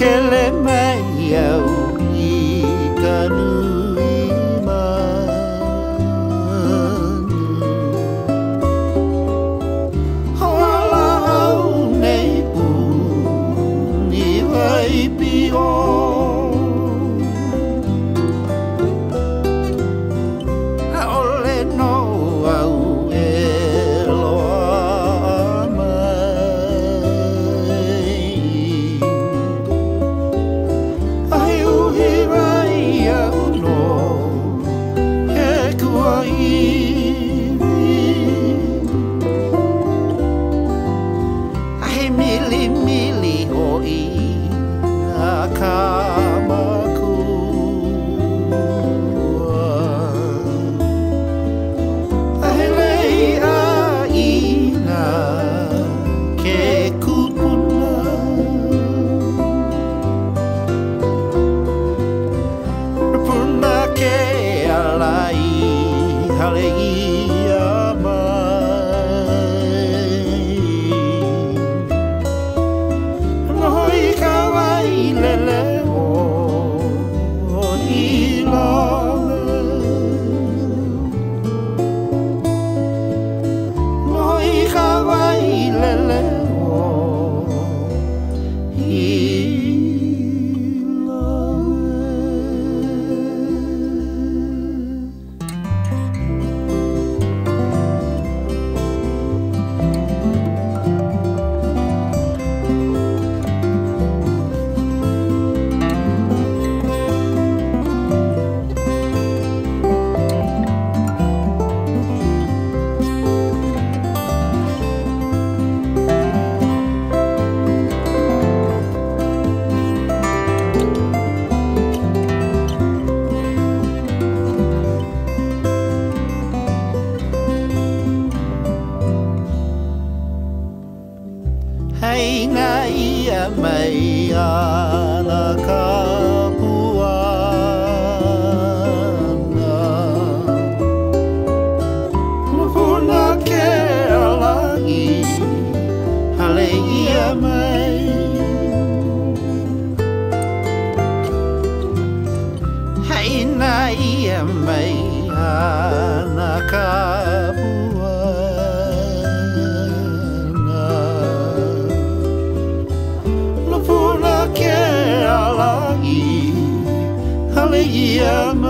Pekele mai au I ka nui manu Hoala au nei puni vai pio Haole no au e loa mai Ai uhi rai au no he kua iwi Ai mili mili hoi na kamakua Ai lei a ina ke kupuna Rapuna ke alai hale ia mai Noi ka wai lele o ilawe Noi ka wai lele o Hei nga ia mai ana ka puana Mapuna ke alangi hale ia mai Hei nga ia mai ana ka Lupuna ke alangi hale ia mai